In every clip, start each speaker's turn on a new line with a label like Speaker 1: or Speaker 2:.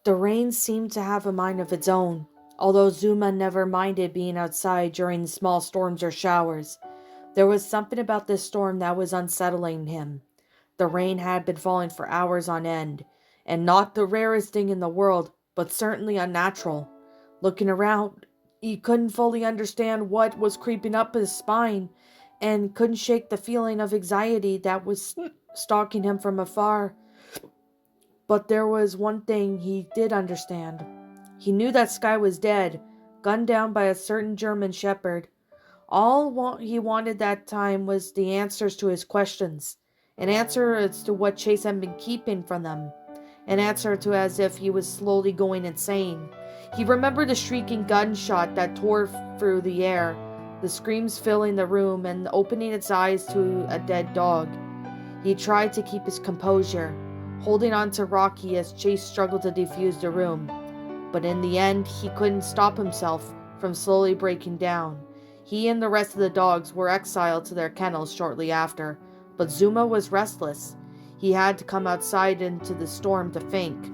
Speaker 1: The rain seemed to have a mind of its own, although Zuma never minded being outside during small storms or showers. There was something about this storm that was unsettling him. The rain had been falling for hours on end, and not the rarest thing in the world, but certainly unnatural. Looking around, he couldn't fully understand what was creeping up his spine, and couldn't shake the feeling of anxiety that was stalking him from afar. But there was one thing he did understand. He knew that Sky was dead, gunned down by a certain German shepherd. He wanted that time was the answers to his questions, an answer as to what Chase had been keeping from them, an answer to as if he was slowly going insane. He remembered the shrieking gunshot that tore through the air, the screams filling the room and opening its eyes to a dead dog. He tried to keep his composure, holding on to Rocky as Chase struggled to defuse the room. But in the end, he couldn't stop himself from slowly breaking down. He and the rest of the dogs were exiled to their kennels shortly after, but Zuma was restless. He had to come outside into the storm to think,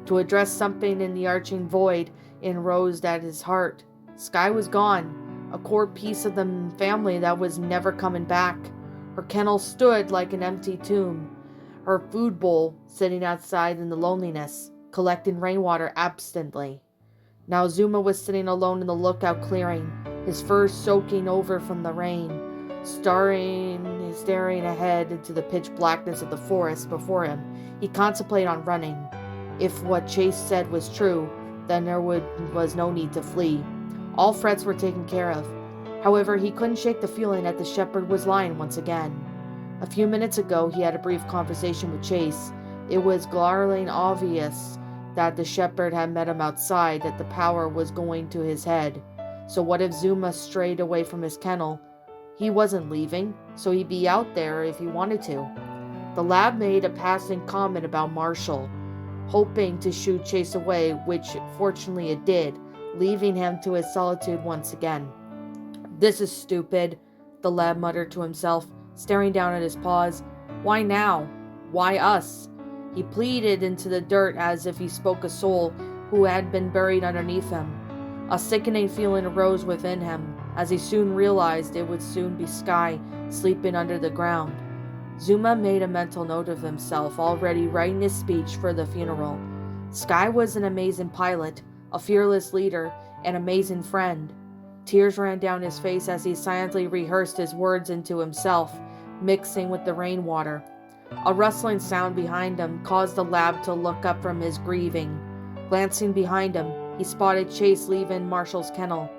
Speaker 1: to address something in the arching void enrosed at his heart. Sky was gone, a core piece of the family that was never coming back. Her kennel stood like an empty tomb, her food bowl sitting outside in the loneliness, collecting rainwater absently. Now Zuma was sitting alone in the lookout clearing, his fur soaking over from the rain, staring ahead into the pitch blackness of the forest before him. He contemplated on running. If what Chase said was true, then there was no need to flee. All threats were taken care of. However, he couldn't shake the feeling that the shepherd was lying once again. A few minutes ago, he had a brief conversation with Chase. It was glaringly obvious that the shepherd had met him outside, that the power was going to his head. So what if Zuma strayed away from his kennel? He wasn't leaving, so he'd be out there if he wanted to. The lab made a passing comment about Marshall, hoping to shoo Chase away, which fortunately it did, leaving him to his solitude once again. "This is stupid," the lab muttered to himself, staring down at his paws. "Why now? Why us?" He pleaded into the dirt as if he spoke a soul who had been buried underneath him. A sickening feeling arose within him, as he soon realized it would soon be Sky sleeping under the ground. Zuma made a mental note of himself, already writing his speech for the funeral. Sky was an amazing pilot, a fearless leader, an amazing friend. Tears ran down his face as he silently rehearsed his words into himself, mixing with the rainwater. A rustling sound behind him caused the lab to look up from his grieving. Glancing behind him, he spotted Chase leaving Marshall's kennel.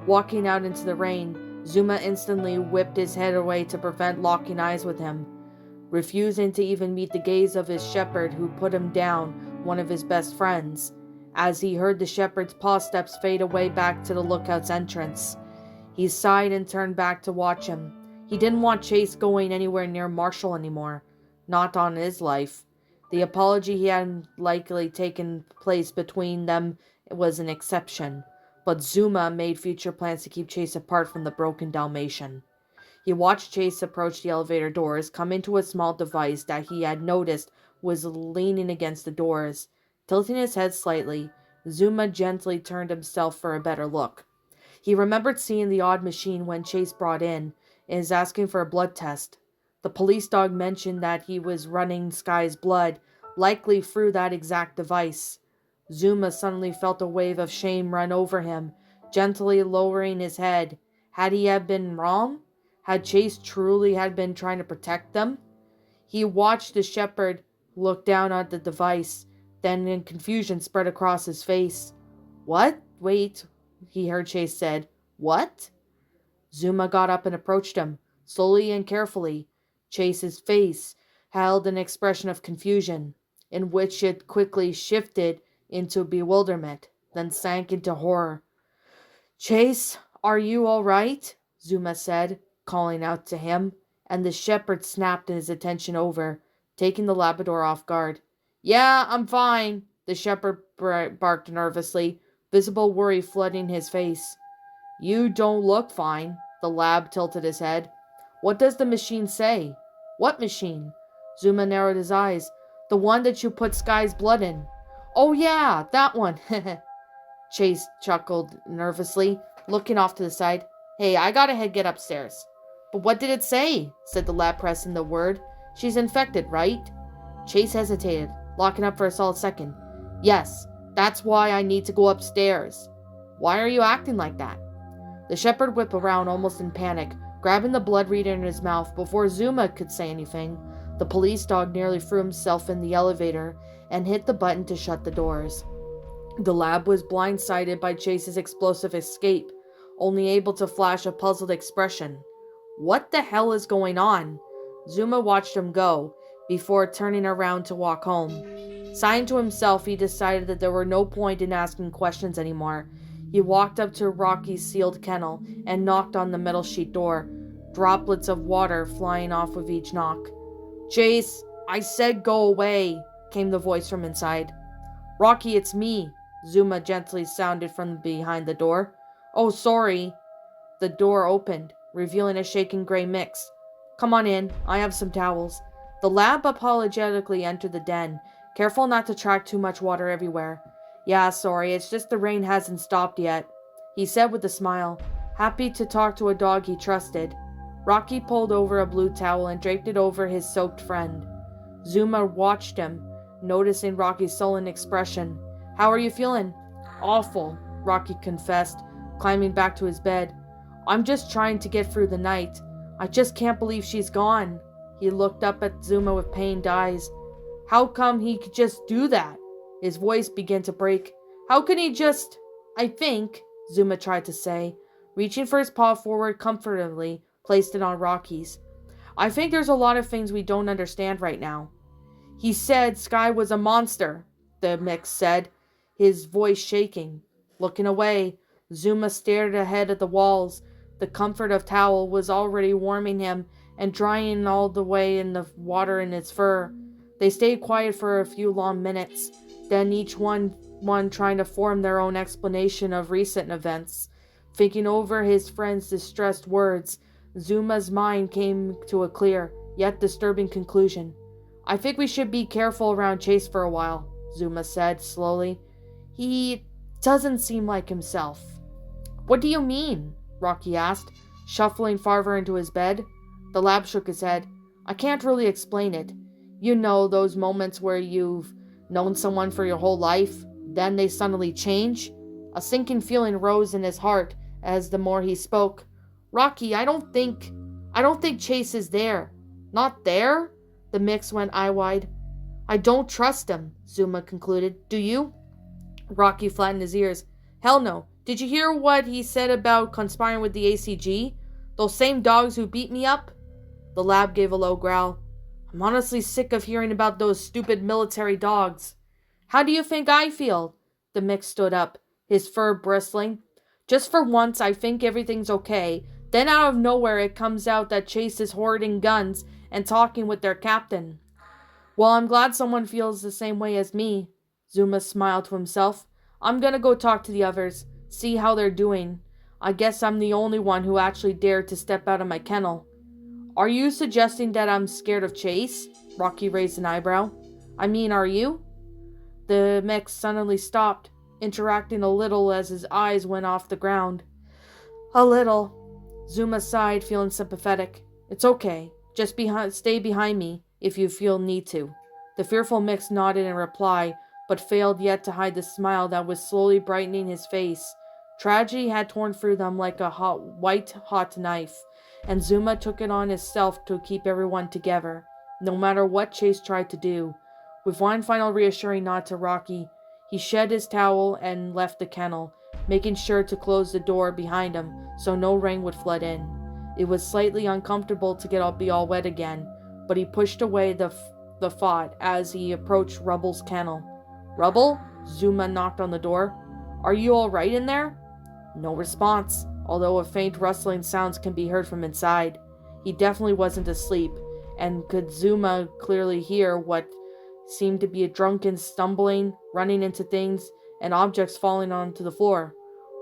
Speaker 1: Walking out into the rain, Zuma instantly whipped his head away to prevent locking eyes with him, refusing to even meet the gaze of his shepherd who put him down, one of his best friends. As he heard the shepherd's paw steps fade away back to the lookout's entrance, he sighed and turned back to watch him. He didn't want Chase going anywhere near Marshall anymore, not on his life. The apology he had likely taken place between them was an exception, but Zuma made future plans to keep Chase apart from the broken Dalmatian. He watched Chase approach the elevator doors, come into a small device that he had noticed was leaning against the doors. Tilting his head slightly, Zuma gently turned himself for a better look. He remembered seeing the odd machine when Chase brought in, and is asking for a blood test. The police dog mentioned that he was running Sky's blood, likely through that exact device. Zuma suddenly felt a wave of shame run over him, gently lowering his head. Had he been wrong? Had Chase truly been trying to protect them? He watched the shepherd look down at the device, then in confusion spread across his face. "What? Wait," he heard Chase said. "What?" Zuma got up and approached him, slowly and carefully. Chase's face held an expression of confusion, in which it quickly shifted into bewilderment, then sank into horror. "Chase, are you all right?" Zuma said, calling out to him, and the shepherd snapped his attention over, taking the Labrador off guard. "Yeah, I'm fine," the shepherd barked nervously, visible worry flooding his face. "You don't look fine," the lab tilted his head. "What does the machine say?" "What machine?" Zuma narrowed his eyes. "The one that you put Sky's blood in." Oh yeah, that one. Chase chuckled nervously, looking off to the side. Hey, I gotta get upstairs. But what did it say? Said the lab, pressing the word. She's infected, right? Chase hesitated, locking up for a solid second. Yes, that's why I need to go upstairs. Why are you acting like that? The shepherd whipped around almost in panic, grabbing the blood reader in his mouth before Zuma could say anything. The police dog nearly threw himself in the elevator and hit the button to shut the doors. The lab was blindsided by Chase's explosive escape, only able to flash a puzzled expression. What the hell is going on? Zuma watched him go, before turning around to walk home. Sighing to himself, he decided that there were no point in asking questions anymore. He walked up to Rocky's sealed kennel and knocked on the metal sheet door, droplets of water flying off with each knock. Chase, I said go away, came the voice from inside. Rocky, it's me, Zuma gently sounded from behind the door. Oh, sorry. The door opened, revealing a shaken gray mix. Come on in, I have some towels. The lab apologetically entered the den, careful not to track too much water everywhere. Yeah, sorry, it's just the rain hasn't stopped yet, he said with a smile, happy to talk to a dog he trusted. Rocky pulled over a blue towel and draped it over his soaked friend. Zuma watched him, noticing Rocky's sullen expression. How are you feeling? Awful, Rocky confessed, climbing back to his bed. I'm just trying to get through the night. I just can't believe she's gone. He looked up at Zuma with pained eyes. How come he could just do that? His voice began to break. How can he just... I think, Zuma tried to say, reaching for his paw forward comfortably, placed it on Rocky's. I think there's a lot of things we don't understand right now. He said Sky was a monster, the mix said, his voice shaking. Looking away, Zuma stared ahead at the walls. The comfort of towel was already warming him and drying all the way in the water in his fur. They stayed quiet for a few long minutes, then each one trying to form their own explanation of recent events. Thinking over his friend's distressed words, Zuma's mind came to a clear, yet disturbing conclusion. I think we should be careful around Chase for a while, Zuma said slowly. He doesn't seem like himself. What do you mean? Rocky asked, shuffling farther into his bed. The lab shook his head. I can't really explain it. You know those moments where you've known someone for your whole life, then they suddenly change? A sinking feeling rose in his heart as the more he spoke. Rocky, I don't think Chase is there. Not there? The mix went eye-wide. I don't trust him, Zuma concluded. Do you? Rocky flattened his ears. Hell no. Did you hear what he said about conspiring with the ACG? Those same dogs who beat me up? The lab gave a low growl. I'm honestly sick of hearing about those stupid military dogs. How do you think I feel? The mix stood up, his fur bristling. Just for once, I think everything's okay. Then out of nowhere, it comes out that Chase is hoarding guns and talking with their captain. Well, I'm glad someone feels the same way as me. Zuma smiled to himself. I'm gonna go talk to the others, see how they're doing. I guess I'm the only one who actually dared to step out of my kennel. Are you suggesting that I'm scared of Chase? Rocky raised an eyebrow. I mean, are you? The mix suddenly stopped, interacting a little as his eyes went off the ground. A little. Zuma sighed, feeling sympathetic. It's okay. Just stay behind me if you feel need to. The fearful mix nodded in reply, but failed yet to hide the smile that was slowly brightening his face. Tragedy had torn through them like a white-hot knife, and Zuma took it on himself to keep everyone together, no matter what Chase tried to do. With one final reassuring nod to Rocky, he shed his towel and left the kennel, making sure to close the door behind him so no rain would flood in. It was slightly uncomfortable to be all wet again, but he pushed away the thought as he approached Rubble's kennel. Rubble? Zuma knocked on the door. Are you all right in there? No response, although a faint rustling sounds can be heard from inside. He definitely wasn't asleep, and could Zuma clearly hear what seemed to be a drunken stumbling, running into things, and objects falling onto the floor.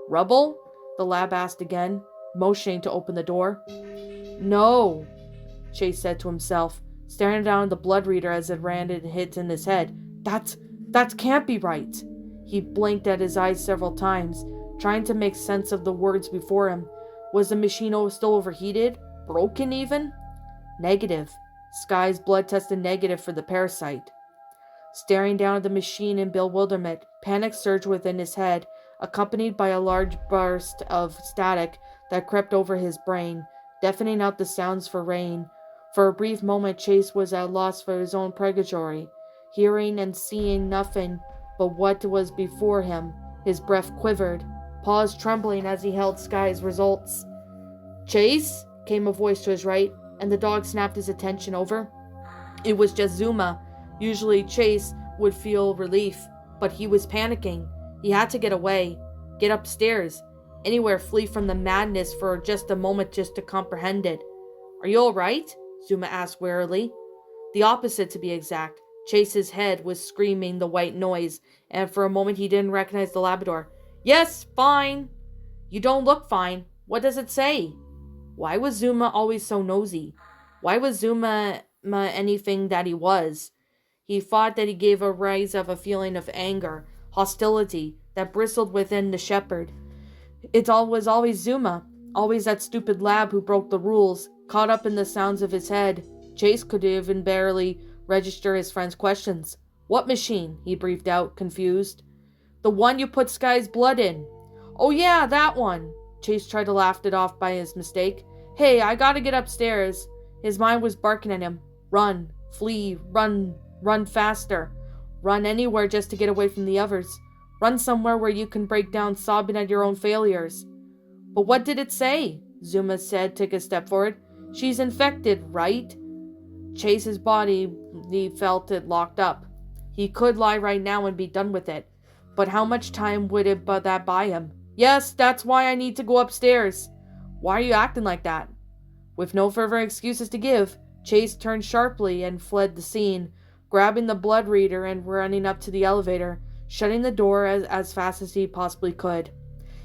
Speaker 1: Rubble? The lab asked again, motioning to open the door. No, Chase said to himself, staring down at the blood reader as it ran and hit in his head. That can't be right. He blinked at his eyes several times, trying to make sense of the words before him. Was the machine still overheated? Broken even? Negative. Sky's blood tested negative for the parasite. Staring down at the machine in bewilderment, panic surged within his head, accompanied by a large burst of static that crept over his brain, deafening out the sounds for rain. For a brief moment, Chase was at a loss for his own purgatory, hearing and seeing nothing but what was before him. His breath quivered, paws trembling as he held Sky's results. "Chase?" came a voice to his right, and the dog snapped his attention over. It was just Zuma. Usually Chase would feel relief, but he was panicking. He had to get away, get upstairs, anywhere flee from the madness for just a moment just to comprehend it. "Are you all right?" Zuma asked wearily. The opposite, to be exact. Chase's head was screaming the white noise, and for a moment he didn't recognize the Labrador. "Yes, fine." "You don't look fine. What does it say?" Why was Zuma always so nosy? Why was Zuma anything that he was? He thought that he gave a rise of a feeling of anger, hostility, that bristled within the shepherd. Was always Zuma, always that stupid lab who broke the rules, caught up in the sounds of his head. Chase could even barely register his friend's questions. "What machine?" he breathed out, confused. "The one you put Sky's blood in." "Oh yeah, that one." Chase tried to laugh it off by his mistake. "Hey, I gotta get upstairs." His mind was barking at him. Run, flee, run faster. Run anywhere just to get away from the others. Run somewhere where you can break down sobbing at your own failures. "But what did it say?" Zuma said, took a step forward. "She's infected, right?" Chase's body, he felt it locked up. He could lie right now and be done with it. But how much time would that buy him? "Yes, that's why I need to go upstairs." "Why are you acting like that?" With no further excuses to give, Chase turned sharply and fled the scene, grabbing the blood reader and running up to the elevator, shutting the door as fast as he possibly could.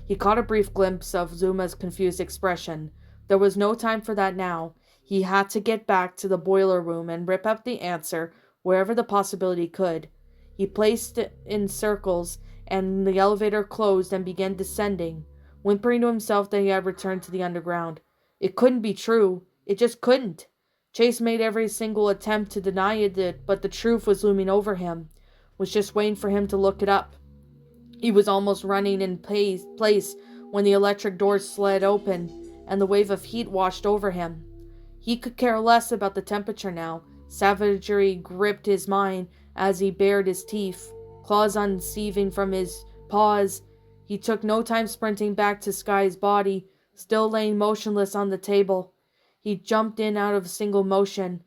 Speaker 1: He caught a brief glimpse of Zuma's confused expression. There was no time for that now. He had to get back to the boiler room and rip up the answer wherever the possibility could. He placed it in circles, and the elevator closed and began descending, whimpering to himself that he had returned to the underground. It couldn't be true. It just couldn't. Chase made every single attempt to deny it, but the truth was looming over him, was just waiting for him to look it up. He was almost running in place when the electric doors slid open, and the wave of heat washed over him. He could care less about the temperature now. Savagery gripped his mind as he bared his teeth, claws unseeving from his paws. He took no time sprinting back to Sky's body, still laying motionless on the table. He jumped in out of a single motion,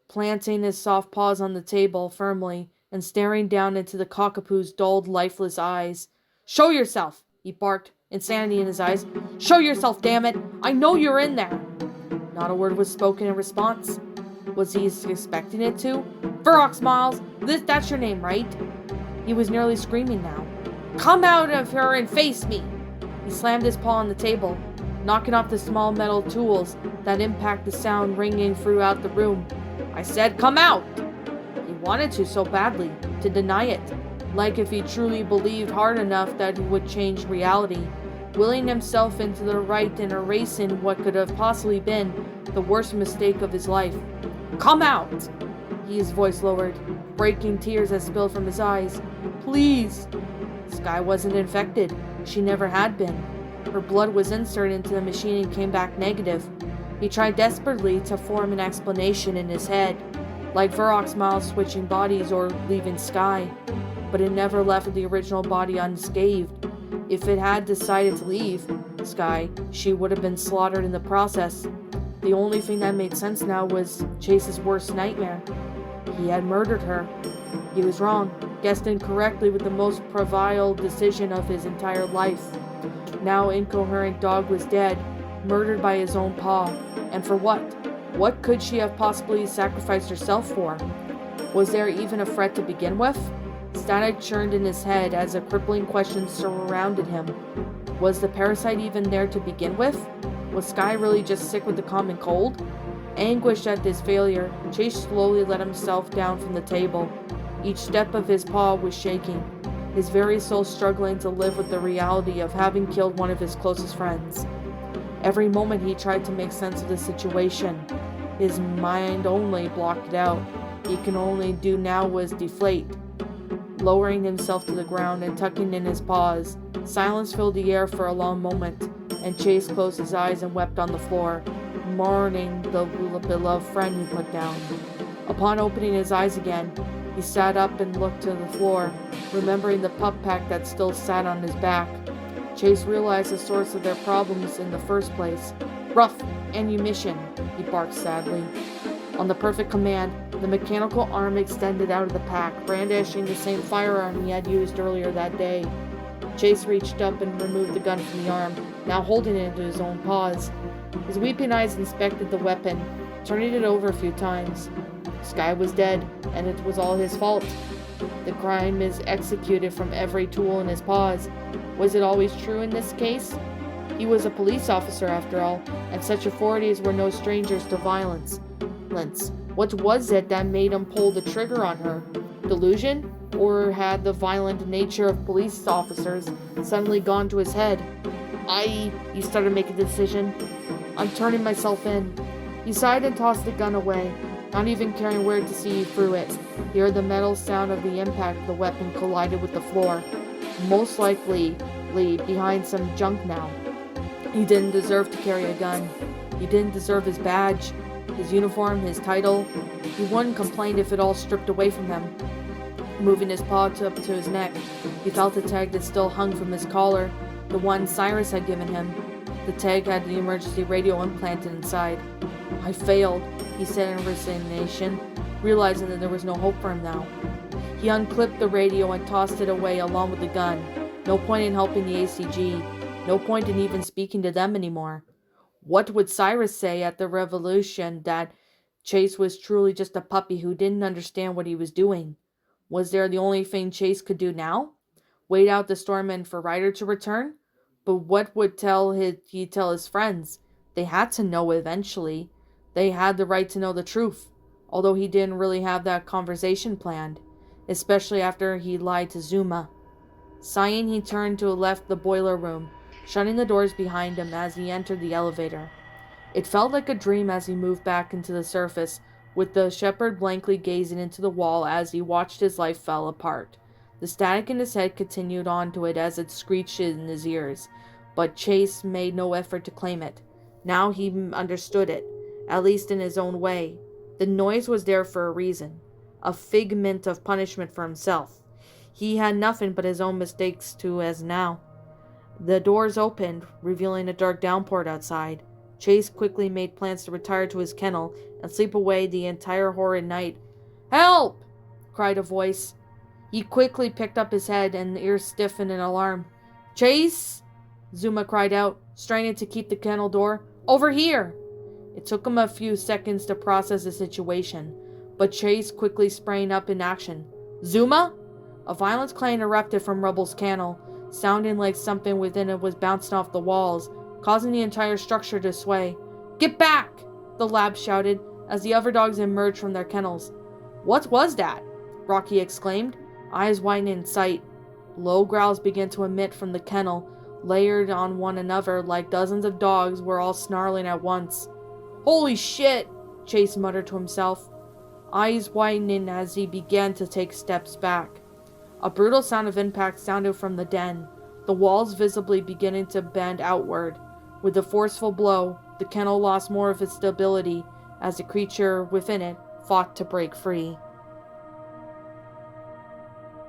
Speaker 1: planting his soft paws on the table firmly and staring down into the cockapoo's dulled, lifeless eyes. "Show yourself!" he barked, insanity in his eyes. "Show yourself, damn it! I know you're in there!" Not a word was spoken in response. Was he expecting it to? "Ferox Miles! That's your name, right?" He was nearly screaming now. "Come out of her and face me!" He slammed his paw on the table, knocking off the small metal tools that impact the sound ringing throughout the room. "I said come out!" He wanted to so badly, to deny it, like if he truly believed hard enough that he would change reality, willing himself into the right and erasing what could have possibly been the worst mistake of his life. "Come out!" His voice lowered, breaking tears that spilled from his eyes. "Please!" Sky wasn't infected. She never had been. Her blood was inserted into the machine and came back negative. He tried desperately to form an explanation in his head, like Ferox Miles switching bodies or leaving Sky, but it never left the original body unscathed. If it had decided to leave Sky, she would have been slaughtered in the process. The only thing that made sense now was Chase's worst nightmare. He had murdered her. He was wrong, guessed incorrectly with the most trivial decision of his entire life. Now incoherent dog was dead, murdered by his own paw. And for what? What could she have possibly sacrificed herself for? Was there even a threat to begin with? Static churned in his head as a crippling question surrounded him. Was the parasite even there to begin with? Was Sky really just sick with the common cold? Anguished at this failure, Chase slowly let himself down from the table. Each step of his paw was shaking, his very soul struggling to live with the reality of having killed one of his closest friends. Every moment he tried to make sense of the situation. His mind only blocked it out. He could only do now was deflate. Lowering himself to the ground and tucking in his paws, silence filled the air for a long moment, and Chase closed his eyes and wept on the floor, mourning the beloved friend he put down. Upon opening his eyes again, he sat up and looked to the floor, remembering the pup pack that still sat on his back. Chase realized the source of their problems in the first place. "Rough ammunition," he barked sadly. On the perfect command, the mechanical arm extended out of the pack, brandishing the same firearm he had used earlier that day. Chase reached up and removed the gun from the arm, now holding it into his own paws. His weeping eyes inspected the weapon, turning it over a few times. Sky was dead, and it was all his fault. The crime is executed from every tool in his paws. Was it always true in this case? He was a police officer after all, and such authorities were no strangers to violence. What was it that made him pull the trigger on her? Delusion? Or had the violent nature of police officers suddenly gone to his head? He started making a decision. "I'm turning myself in." He sighed and tossed the gun away, not even caring where to see through it. He heard the metal sound of the impact the weapon collided with the floor. Most likely behind some junk now. He didn't deserve to carry a gun. He didn't deserve his badge, his uniform, his title. He wouldn't complain if it all stripped away from him. Moving his paw up to his neck, he felt the tag that still hung from his collar, the one Cyrus had given him. The tag had the emergency radio implanted inside. "I failed," he said in resignation, realizing that there was no hope for him now. He unclipped the radio and tossed it away along with the gun. No point in helping the ACG. No point in even speaking to them anymore. What would Cyrus say at the revelation that Chase was truly just a puppy who didn't understand what he was doing? Was there the only thing Chase could do now? Wait out the storm and for Ryder to return? But what would he tell his friends? They had to know eventually. They had the right to know the truth, although he didn't really have that conversation planned, especially after he lied to Zuma. Sighing, he turned to left the boiler room, shutting the doors behind him as he entered the elevator. It felt like a dream as he moved back into the surface, with the shepherd blankly gazing into the wall as he watched his life fall apart. The static in his head continued onto it as it screeched in his ears, but Chase made no effort to claim it. Now he understood it, at least in his own way. The noise was there for a reason, a figment of punishment for himself. He had nothing but his own mistakes to as now. The doors opened, revealing a dark downpour outside. Chase quickly made plans to retire to his kennel and sleep away the entire horrid night. "Help!" cried a voice. He quickly picked up his head, and the ears stiffened in alarm. "Chase!" Zuma cried out, straining to keep the kennel door. "Over here!" It took him a few seconds to process the situation, but Chase quickly sprang up in action. "Zuma?" A violent clang erupted from Rubble's kennel, sounding like something within it was bouncing off the walls, causing the entire structure to sway. "Get back!" the lab shouted as the other dogs emerged from their kennels. "What was that?" Rocky exclaimed, eyes widening in sight. Low growls began to emit from the kennel, layered on one another like dozens of dogs were all snarling at once. "Holy shit!" Chase muttered to himself, eyes widening as he began to take steps back. A brutal sound of impact sounded from the den, the walls visibly beginning to bend outward. With the forceful blow, the kennel lost more of its stability as the creature within it fought to break free.